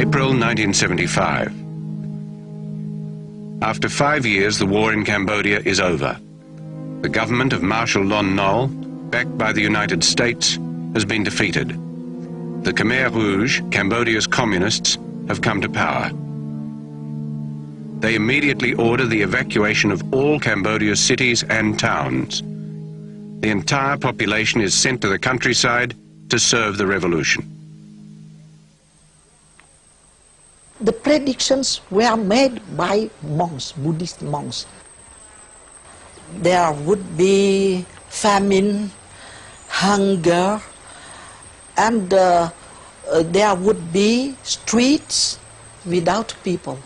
April 1975. After 5 years, the war in Cambodia is over. The government of Marshal Lon Nol, backed by the United States, has been defeated. The Khmer Rouge, Cambodia's communists, have come to power. They immediately order the evacuation of all Cambodia's cities and towns. The entire population is sent to the countryside to serve the revolution. The predictions were made by monks, Buddhist monks. There would be famine, hunger, and there would be streets without people.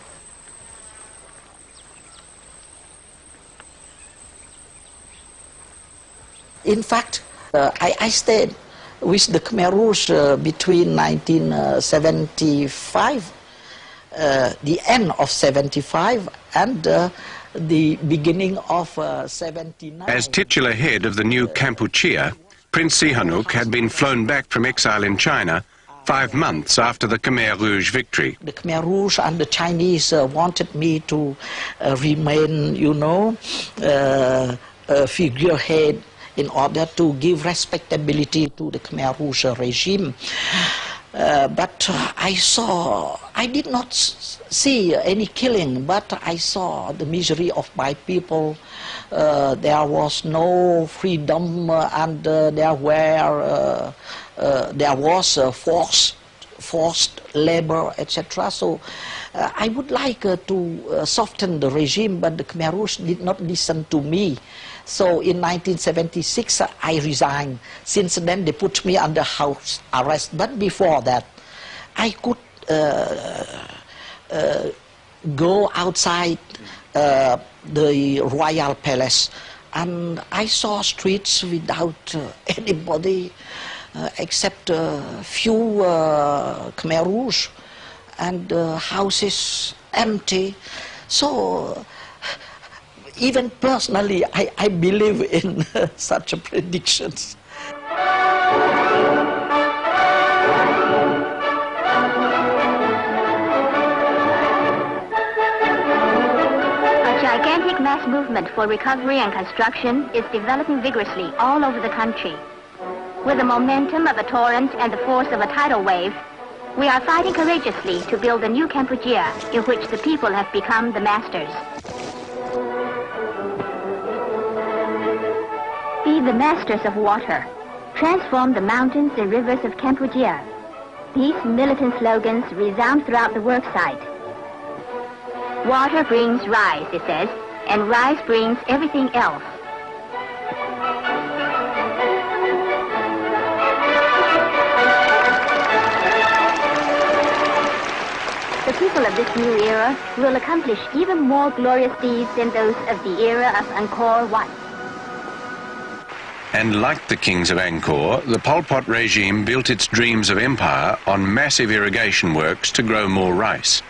In fact, I stayed with the Khmer Rouge between 1975, the end of 75, and the beginning of 79. As titular head of the new Kampuchea, Prince Sihanouk had been flown back from exile in China 5 months after the Khmer Rouge victory. The Khmer Rouge and the Chinese wanted me to remain, you know, a figurehead in order to give respectability to the Khmer Rouge regime. But I did not see any killing, but I saw the misery of my people. There was no freedom, and there was forced labor, etc. So I would like to soften the regime, but the Khmer Rouge did not listen to me. So in 1976, I resigned. Since then, they put me under house arrest. But before that, I could go outside the royal palace, and I saw streets without anybody except a few Khmer Rouge, and houses empty. So even personally, I believe in such predictions. A gigantic mass movement for recovery and construction is developing vigorously all over the country. With the momentum of a torrent and the force of a tidal wave, we are fighting courageously to build a new Kampuchea in which the people have become the masters. Be the masters of water. Transform the mountains and rivers of Kampuchea. These militant slogans resound throughout the worksite. Water brings rise, it says, and rise brings everything else. The people of this new era will accomplish even more glorious deeds than those of the era of Angkor Wat. And like the kings of Angkor, the Pol Pot regime built its dreams of empire on massive irrigation works to grow more rice.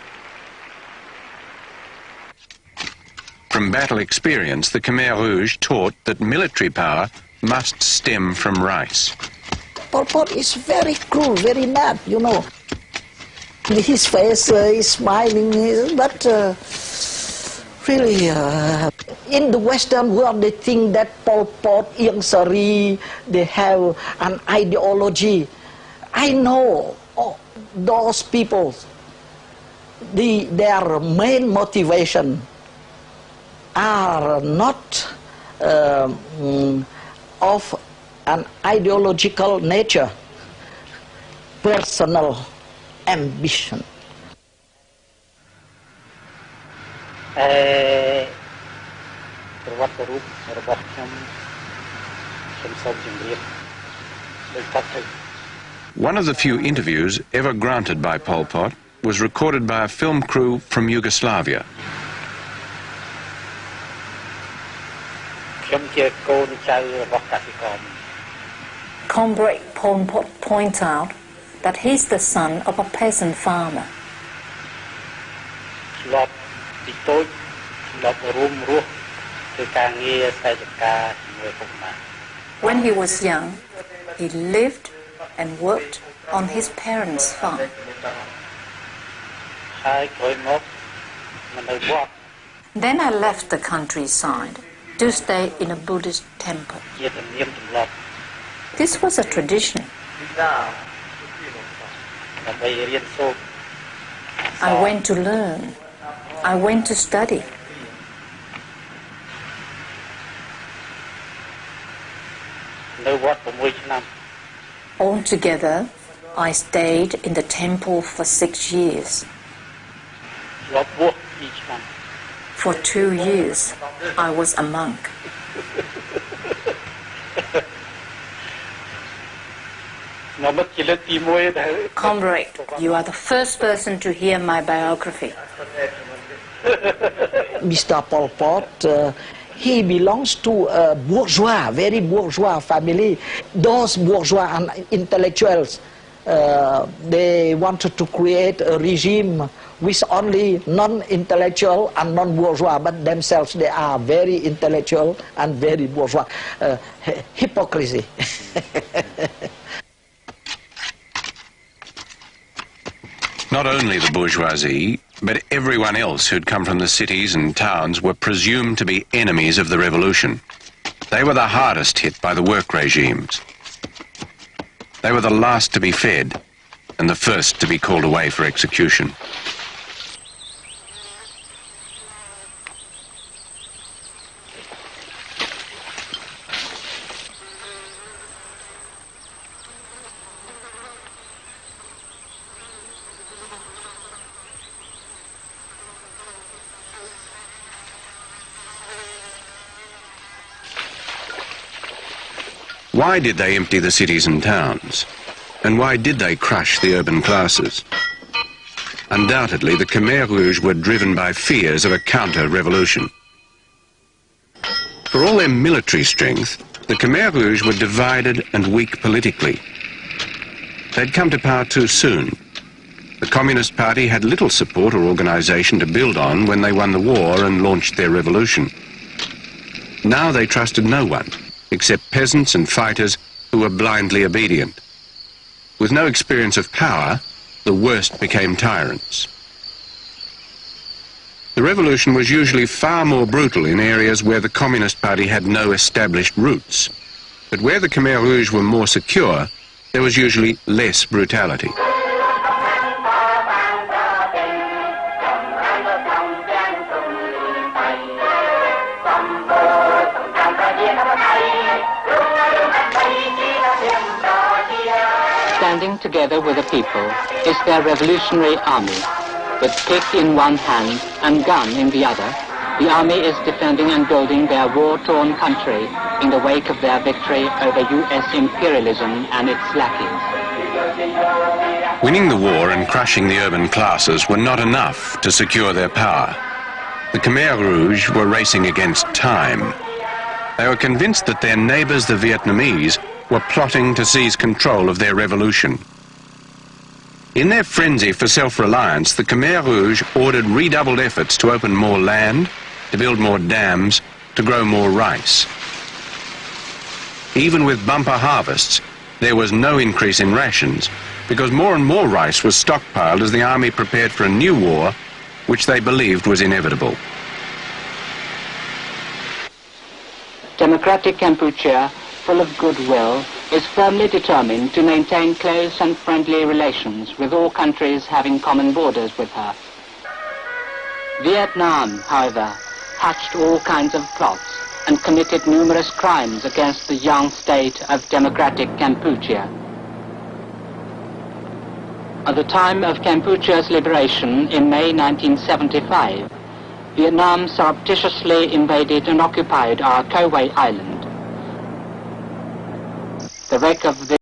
From battle experience, the Khmer Rouge taught that military power must stem from rice. Pol Pot is very cruel, very mad, you know. His face is smiling, but really, in the Western world, they think that Pol Pot, Ieng Sari, they have an ideology. I know those people, their main motivation are not of an ideological nature, personal ambition. One of the few interviews ever granted by Pol Pot was recorded by a film crew from Yugoslavia. Comrade Pol Pot points out that he's the son of a peasant farmer. When he was young, he lived and worked on his parents' farm. Then I left the countryside to stay in a Buddhist temple. This was a tradition. I went to learn. I went to study. Altogether, I stayed in the temple for 6 years. For 2 years, I was a monk. Comrade, you are the first person to hear my biography. Mr. Pol Pot, he belongs to a bourgeois, very bourgeois family. Those bourgeois and intellectuals, they wanted to create a regime with only non-intellectual and non-bourgeois, but themselves they are very intellectual and very bourgeois. Hypocrisy. Not only the bourgeoisie, but everyone else who'd come from the cities and towns were presumed to be enemies of the revolution. They were the hardest hit by the work regimes. They were the last to be fed and the first to be called away for execution. Why did they empty the cities and towns? And why did they crush the urban classes? Undoubtedly, the Khmer Rouge were driven by fears of a counter-revolution. For all their military strength, the Khmer Rouge were divided and weak politically. They'd come to power too soon. The Communist Party had little support or organisation to build on when they won the war and launched their revolution. Now they trusted no one, except peasants and fighters who were blindly obedient. With no experience of power, the worst became tyrants. The revolution was usually far more brutal in areas where the Communist Party had no established roots. But where the Khmer Rouge were more secure, there was usually less brutality. Standing together with the people is their revolutionary army. With pick in one hand and gun in the other, the army is defending and building their war-torn country in the wake of their victory over US imperialism and its lackeys. Winning the war and crushing the urban classes were not enough to secure their power. The Khmer Rouge were racing against time. They were convinced that their neighbours, the Vietnamese, were plotting to seize control of their revolution. In their frenzy for self-reliance, the Khmer Rouge ordered redoubled efforts to open more land, to build more dams, to grow more rice. Even with bumper harvests, there was no increase in rations, because more and more rice was stockpiled as the army prepared for a new war, which they believed was inevitable. Democratic Kampuchea, full of goodwill, is firmly determined to maintain close and friendly relations with all countries having common borders with her. Vietnam, however, hatched all kinds of plots and committed numerous crimes against the young state of democratic Kampuchea. At the time of Kampuchea's liberation in May 1975, Vietnam surreptitiously invaded and occupied our Kauai Island. The wreck of the